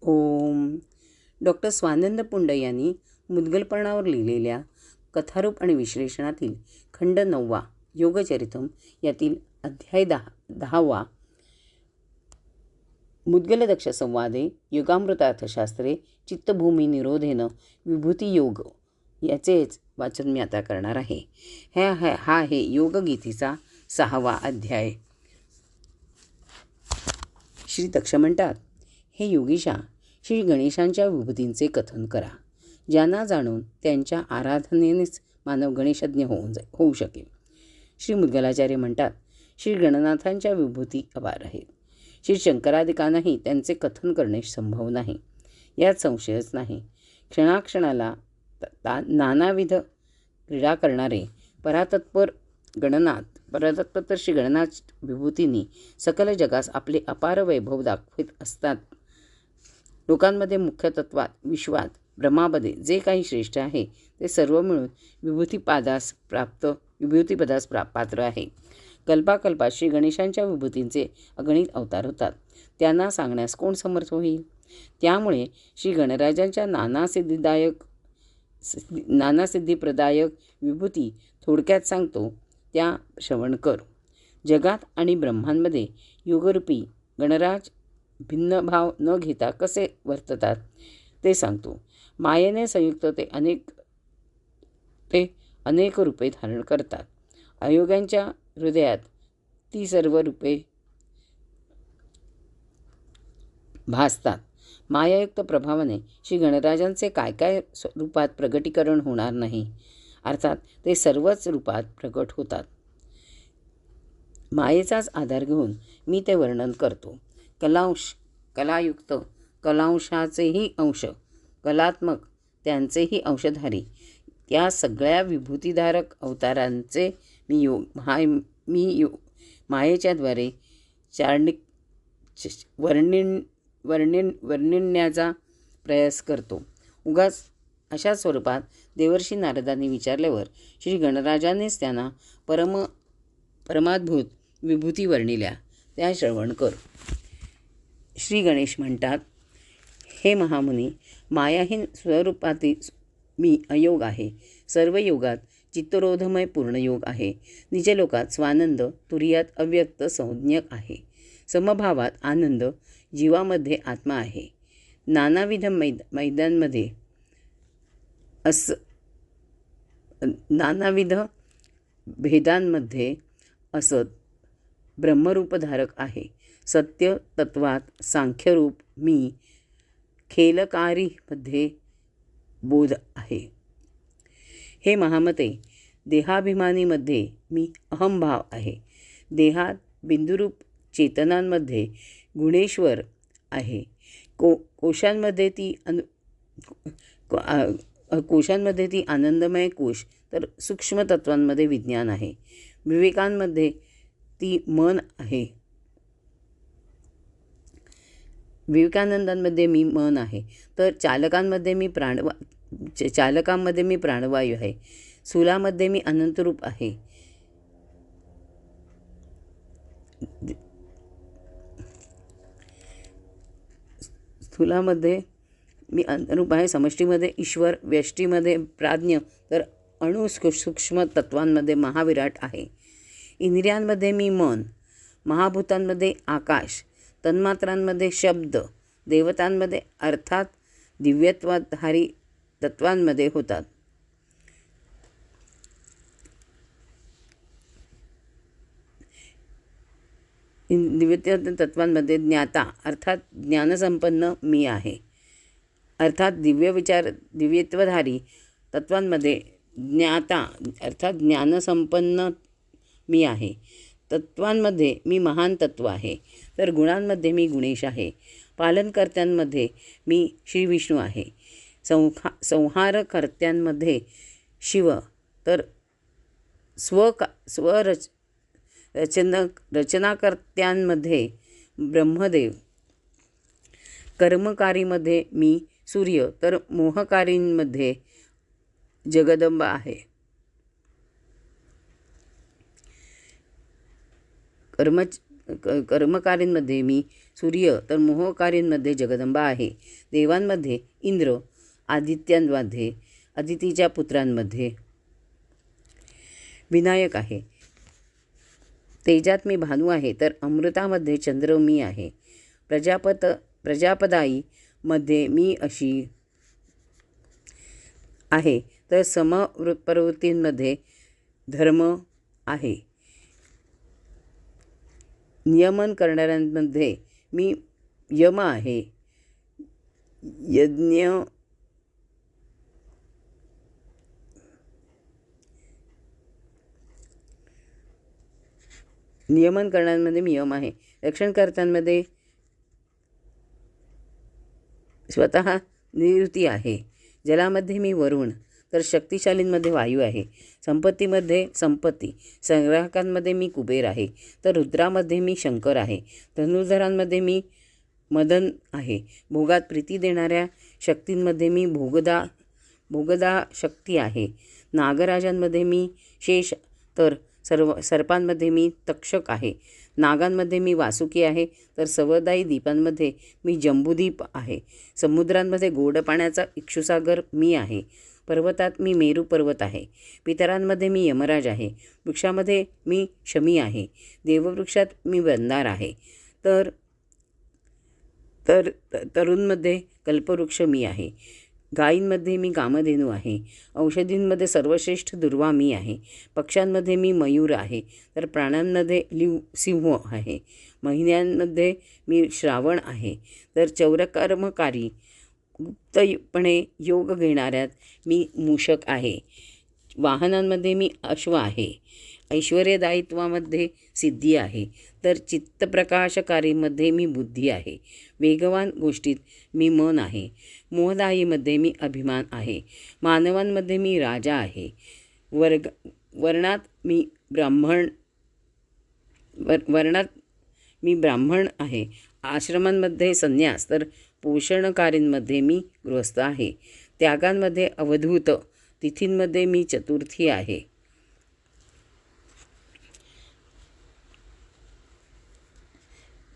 ओम. Doctor Swanand Pund यांनी मुद्गलपर्णावर लिहिलेल्या कथारूप आणि विश्लेषणातील खंड 9 योगचरितम यातील अध्याय 10 मुद्गलदक्ष संवादे योगामृतार्थशास्त्रे चित्तभूमी निरोधेन विभूती योग याचेच वाचन मी आता करणार आहे. हा आहे योगगीतेचा 6वा अध्याय. श्री दक्ष म्हणतात, हे योगीशा, श्री गणेशांच्या विभूतींचे कथन करा. ज्यांना जाणून त्यांच्या आराधनेनेच मानव गणेशज्ञ होऊ शकेल. श्री मुद्गलाचार्य म्हणतात, श्री गणनाथांच्या विभूती अपार आहेत. श्री शंकरादिकांनाही त्यांचे कथन करणे संभव नाही, यात संशयच नाही. क्षणाक्षणाला नानाविध क्रीडा करणारे परातत्पर श्री गणनाथ विभूतींनी सकल जगास आपले अपार वैभव दाखवित असतात. लोकांमध्ये मुख्य तत्वात विश्वात ब्रह्मामध्ये जे काही श्रेष्ठ आहे ते सर्व मिळून विभूतीपदास पात्र आहे. कल्पाकल्पात श्री गणेशांच्या विभूतींचे अगणित अवतार होतात. त्यांना सांगण्यास कोण समर्थ होईल? त्यामुळे श्री गणराजांच्या नानासिद्धीप्रदायक विभूती थोडक्यात सांगतो, त्या श्रवण कर. जगात आणि ब्रह्मांमध्ये योगरूपी गणराज भिन्न भाव न घेता कसे वर्ततात ते सांगतो. मायेने संयुक्त ते अनेक रूपे धारण करतात. अयोग्यांच्या हृदयात ती सर्व रूपे भासतात. मायायुक्त प्रभावाने श्री गणराजांचे काय काय रूपात प्रगटीकरण होणार नाही, अर्थात ते सर्वच रूपात प्रगट होतात. मायेचाच आधार घेऊन मी ते वर्णन करतो. कलायुक्त, कलांशाचेही अंश, कलात्मक, त्यांचेही अंशधारी, त्या सगळ्या विभूतीधारक अवतारांचे मी मायेच्या द्वारे वर्णिण्याचा प्रयास करतो. उगाच अशा स्वरूपात देवर्षी नारदांनी विचारल्यावर श्री गणराजांनीच त्यांना परमाद्भूत विभूती वर्णिल्या, त्या श्रवण कर. श्री गणेश म्हणतात, हे महामुनी, मायाहीन स्वरूपातील मी अयोग आहे. सर्व योगात चित्तरोधमय पूर्णयोग आहे. निजलोकात स्वानंद, तुरीयात अव्यक्त संज्ञक आहे. समभावात आनंद, जीवामध्ये आत्मा आहे. नानाविध नानाविध भेदांमध्ये असत ब्रह्मरूपधारक आहे. सत्य तत्वात सांख्यरूप मी, खेलकारीमध्ये बोध आहे. हे महामते, देहाभिमानीमध्ये मी अहंभाव आहे. देहात बिंदुरूप चेतनांमध्ये गुणेश्वर आहे. कोशांमध्ये ती आनंदमय कोश, तर सूक्ष्म तत्वांमध्ये विज्ञान आहे. विवेकांमध्ये ती मन आहे. विवेकानंदांमध्ये मी मन आहे, तर चालकांमध्ये मी प्राणवायू आहे. स्थूलामध्ये मी अनंतरूप आहे. स्थूलामध्ये मी अनरूप आहे. समष्टीमध्ये ईश्वर, व्यष्टीमध्ये प्राज्ञ, तर सूक्ष्म तत्वांमध्ये महाविराट आहे. इंद्रियांमध्ये मी मन, महाभूतांमध्ये आकाश, तन्मात्रांमध्ये शब्द, देवतांमध्ये अर्थात दिव्यत्वाधारी तत्वांमध्ये होतात. दिव्य तत्वांमध्ये ज्ञाता अर्थात ज्ञानसंपन्न मी आहे. अर्थात दिव्यत्वधारी तत्वांमध्ये ज्ञाता अर्थात ज्ञानसंपन्न मी आहे. तत्वांमध्ये मी महान तत्व आहे, तर गुणांमध्ये मी गुणेश आहे. पालनकर्त्यांमध्ये मी श्री विष्णू आहे. संहारकर्त्यांमध्ये शिव, तर रचनाकर्त्यांमध्ये ब्रह्मदेव. कर्मकारीमध्ये मी सूर्य, तर मोहकारींमध्ये जगदंबा आहे. कर्मकारींमध्ये मी सूर्य, तर मोहकारींमध्ये जगदंबा आहे. देवांमध्ये इंद्र, आदित्यांमध्ये अदितीच्या पुत्रांमध्ये विनायक आहे. तेजात मी भानू आहे, तर अमृतामध्ये चंद्र मी आहे. प्रजापदाई मध्ये मी अशी आहे, तर समप्रवृत्तींमध्ये धर्म आहे. नियमन करणाऱ्यांमध्ये मी यम आहे. यज्ञ नियमन करणाऱ्यांमध्ये मी यम आहे. रक्षणकर्त्यांमध्ये स्वतः निवृत्ती आहे. जलामध्ये मी वरुण, तर शक्तिशालींमध्ये वायू आहे. संपत्तीमध्ये संपत्ती, संग्राहकांमध्ये मी कुबेर आहे. तर रुद्रामध्ये मी शंकर आहे. धनुर्धरांमध्ये मी मदन आहे. भोगात प्रीती देणाऱ्या शक्तींमध्ये मी भोगदा शक्ती आहे. नागराजांमध्ये मी शेष, तर सर्पांमध्ये मी तक्षक आहे. नागांमध्ये मी वासुकी आहे, तर सवदाई द्वीपांमध्ये मी जंबूद्वीप आहे. समुद्रांमध्ये गोड पाण्याचा इक्षुसागर मी आहे. पर्वतात मी मेरू पर्वत आहे. पितरांमध्ये मी यमराज आहे. वृक्षामध्ये मी शमी आहे. देववृक्षात मी वंदार आहे. तरुणमध्ये कल्पवृक्ष मी आहे. गायींमध्ये मी कामधेनू आहे. औषधींमध्ये सर्वश्रेष्ठ दुर्वा मी आहे. पक्ष्यांमध्ये मी मयूर आहे, तर प्राण्यांमध्ये सिंह आहे. महिन्यांमध्ये मी श्रावण आहे, तर चौरकर्मकारी गुप्तपणे योग घेणाऱ्यात मी मूषक आहे. वाहनांमध्ये मी अश्व आहे. ऐश्वर्यदायित्वामध्ये सिद्धी आहे, तर चित्तप्रकाशकारीमध्ये मी बुद्धी आहे. वेगवान गोष्टीत मी मन आहे. मोहदायीमध्ये मी अभिमान आहे. मानवांमध्ये मी राजा आहे. वर्णात मी ब्राह्मण आहे. आश्रमांमध्ये संन्यास, तर पोषणकारींमध्ये मी गृहस्थ आहे. त्यागांमध्ये अवधूत, तिथींमध्ये मी चतुर्थी आहे.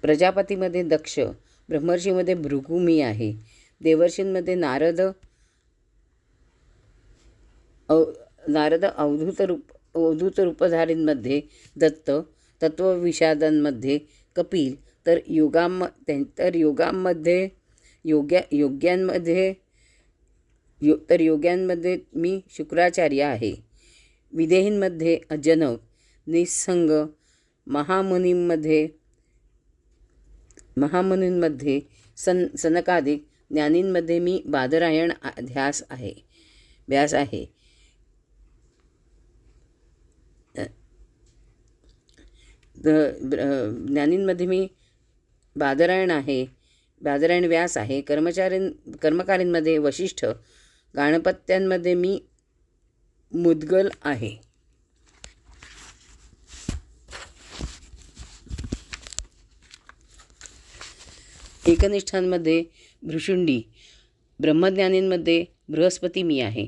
प्रजापतीमध्ये दक्ष, ब्रह्मर्षीमध्ये भृगू मी आहे. देवर्षींमध्ये नारद अवधूत रूपधारींमध्ये दत्त, तत्वविषादांमध्ये कपिल, तर योग्यांमध्ये मी शुक्राचार्य आहे. विदेहींमध्ये जनक, निस्संग, महामुनींमध्ये सनकादिक, ज्ञानींमध्ये मी बादरायण व्यास आहे. ज्ञानींमध्ये मी बादरायण व्यास आहे. कर्मकारींमध्ये वशिष्ठ, गाणपत्यांमध्ये मी मुद्गल आहे. एकनिष्ठांमध्ये भृशुंडी, ब्रह्मज्ञानींमध्ये बृहस्पती मी आहे.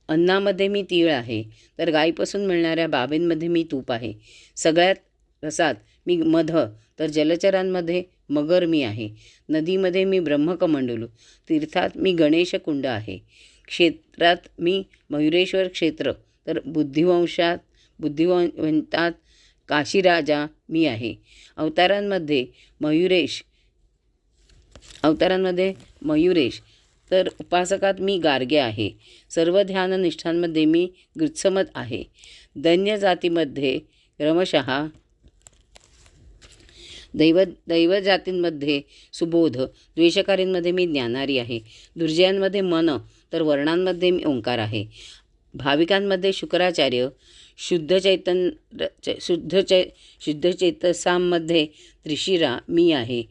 अन्नामध्ये मी तीळ आहे, तर गायीपासून मिळणाऱ्या बाबींमध्ये मी तूप आहे. सगळ्यात रसात मी मध, तर जलचरांमध्ये मगर मी आहे. नदीमध्ये मी ब्रह्मकमंडलू, तीर्थात मी गणेश कुंड आहे. क्षेत्रात मी मयुरेश्वर क्षेत्र, तर बुद्धिवंतात काशीराजा मी आहे. अवतारांमध्ये मयुरेश, तर उपासकात मी गार्गे आहे. सर्व ध्याननिष्ठांमध्ये मी गृत्समत आहे. दैन्य जातीमध्ये क्रमशः दैवजातींमध्ये सुबोध, द्वेषकारींमध्ये मी ज्ञानारी आहे. दुर्जयांमध्ये मन, तर वर्णांमध्ये मी ओंकार आहे. भाविकांमध्ये शुक्राचार्य, शुद्धचेतसांमध्ये त्रिशिरा मी आहे.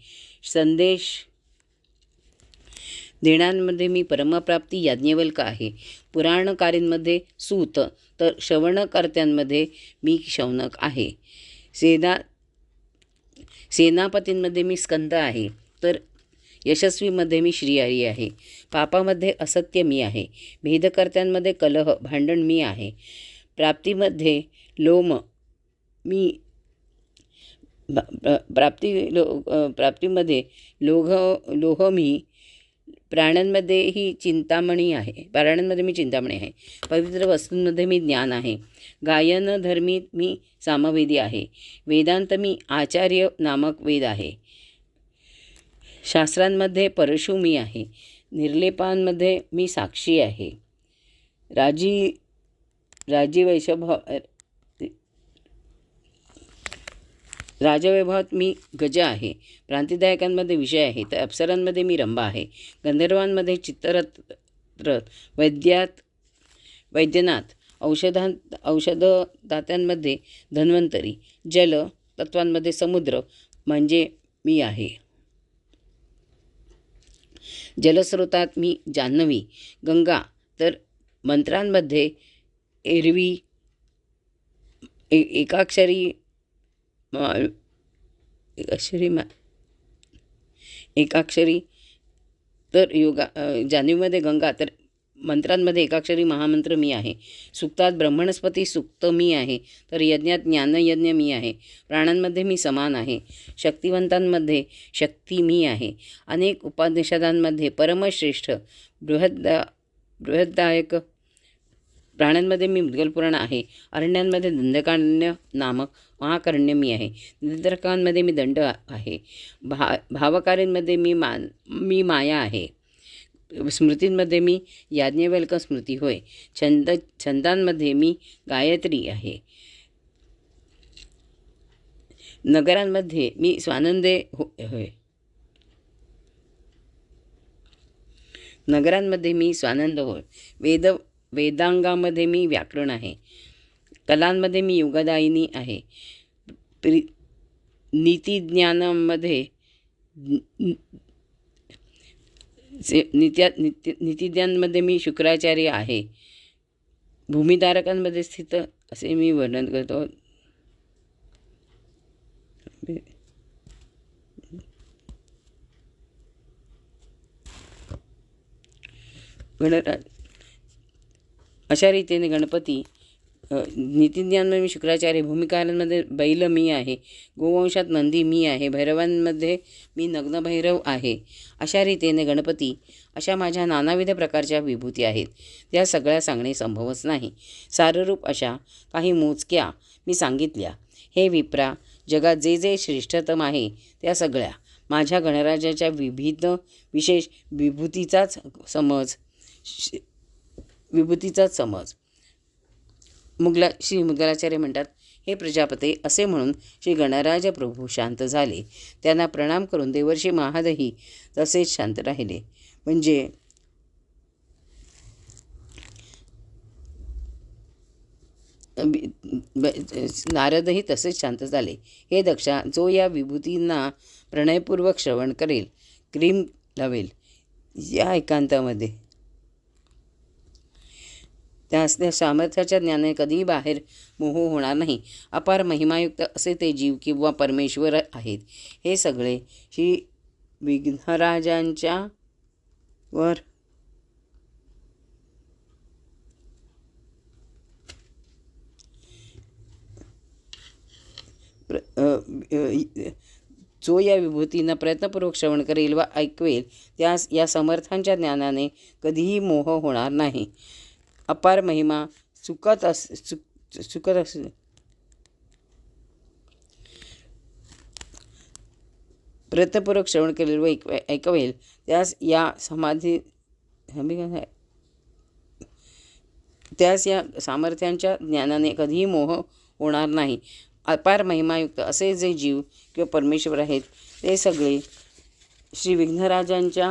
संदेश देण्यामध्ये मी परमप्राप्ती याज्ञवल्क आहे. पुराणकारींमध्ये सूत, तर श्रवणकर्त्यांमध्ये मी शौनक आहे. सेनापतींमध्ये मी स्कंद आहे, तर यशस्वीमध्ये मी श्रीहरी आहे. पापामध्ये असत्य मी आहे. भेदकर्त्यांमध्ये कलह, भांडण मी आहे. प्राप्तीमध्ये लोम, प्राप्तीमध्ये लोह मी प्राण्यांमध्ये ही चिंतामणी आहे. प्राण्यांमध्ये मी चिंतामणी आहे. पवित्र वस्तूंमध्ये मी ज्ञान आहे. गायन धर्मी मी सामवेदी आहे. वेदांत मी आचार्य नामक वेद आहे. शास्त्रांमध्ये परशु मी आहे. निर्लेपांमध्ये मी साक्षी आहे. राजवैभवात मी गज आहे. प्रांतिदायकांमध्ये विषय आहे. तर अप्सरांमध्ये मी रंभा आहे. गंधर्वांमध्ये चित्तरथ, वैद्यनाथ, औषधदात्यांमध्ये धन्वंतरी, जल तत्वांमध्ये समुद्र म्हणजे मी आहे. जलस्रोतात मी जान्हवी, गंगा. तर मंत्रांमध्ये एरवी, एकाक्षरी तर जान्हवीमध्ये गंगा. तर मंत्रांमध्ये एकाक्षरी महामंत्र मी आहे. सुक्तात ब्रह्मणस्पती सुक्त मी आहे. तर यज्ञात ज्ञानयज्ञ मी आहे. प्राणांमध्ये मी समान आहे. शक्तिवंतांमध्ये शक्ती मी आहे. अनेक उपनिषदांमध्ये परमश्रेष्ठ बृहदायक. प्राण्यांमध्ये मी मुद्गल पुराण आहे. अरण्यांमध्ये दंडकारण्य नामक महाकारण्य मी आहे. निंद्रकांमध्ये मी दंड आहे. भावकारींमध्ये मी माया आहे. स्मृतींमध्ये मी याज्ञवल्क स्मृती होय. छंदांमध्ये मी गायत्री आहे. नगरांमध्ये मी स्वानंदे होय. नगरांमध्ये मी स्वानंद होय. वेदांगामध्ये मी व्याकरण आहे. कलांमध्ये मी योगदायिनी आहे. नीतिज्ञानामध्ये नीतिज्ञांमध्ये मी शुक्राचार्य आहे. भूमिधारकांमध्ये स्थित असे मी वर्णन करतो. गणराज अशा रीतीने गणपती. नीतिज्ञांमध्ये मी शुक्राचार्य. भूमिकारांमध्ये बैल मी आहे. गोवंशात नंदी मी आहे. भैरवांमध्ये मी नग्नभैरव आहे. अशा रीतीने गणपती अशा माझ्या नानाविध प्रकारच्या विभूती आहेत. त्या सगळ्या सांगणे संभवच नाही. साररूप अशा काही मोजक्या मी सांगितल्या. हे विप्रा, जगात जे जे श्रेष्ठतम आहे त्या सगळ्या माझ्या गणराजाच्या विविध विशेष विभूतीचाच समज. श्री मुद्गलाचार्य म्हणतात, हे प्रजापते, असे म्हणून श्री गणराज प्रभू शांत झाले. त्यांना प्रणाम करून देवर्षी महादही तसेच शांत राहिले. म्हणजे नारदही तसेच शांत झाले. हे दक्षा, जो या विभूतींना प्रणयपूर्वक श्रवण करेल, क्रीम लावेल या एकांतामध्ये, त्यास त्या सामर्थ्याच्या ज्ञानाने कधीही बाहेर मोह होणार नाही. अपार महिमायुक्त असे ते जीव किंवा परमेश्वर आहेत. हे सगळे श्री विघ्नराजांच्या वर जो या विभूतींना प्रयत्नपूर्वक श्रवण करेल व ऐकवेल, त्यास या समर्थांच्या ज्ञानाने कधीही मोह होणार नाही. अपार महिमा सुखत प्रयत्नपूर्वक श्रवण करेल व ऐकवेल, त्यास या सामर्थ्यांच्या ज्ञानाने कधीही मोह होणार नाही. अपार महिमायुक्त असे जे जीव किंवा परमेश्वर आहेत, ते सगळे श्री विघ्नराजांच्या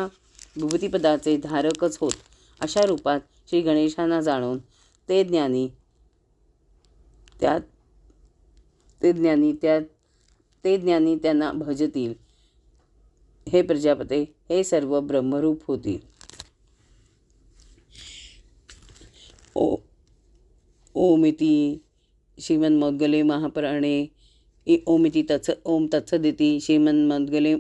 विभूतिपदाचे धारकच होत. अशा रूपात श्री गणेशांना जाणून ते ज्ञानी त्यांना भजतील. हे प्रजापते, हे सर्व ब्रह्मरूप होतील. ओमिति श्रीमन्मौद्गले महापुराणे ओमिति ओम तत्सदिति श्रीमन्मौद्गले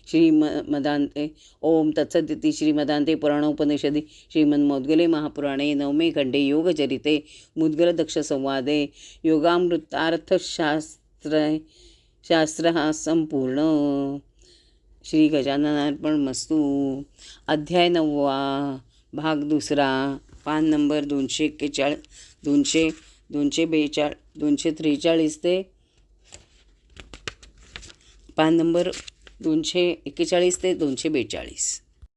श्रीमदान्ते ओम तत्सदिति श्रीमदान्ते पुराणोपनिषदि श्रीमन्मौद्गले महापुराणे नवमे खण्डे योगचरिते मुद्गलदक्षसंवादे योगामृतार्थशास्त्रे शास्त्र हा संपूर्ण. श्री गजाननार्पणमस्तू. अध्याय 9, भाग 2, पान नंबर 241, 243 ते पान नंबर 241 ते 242.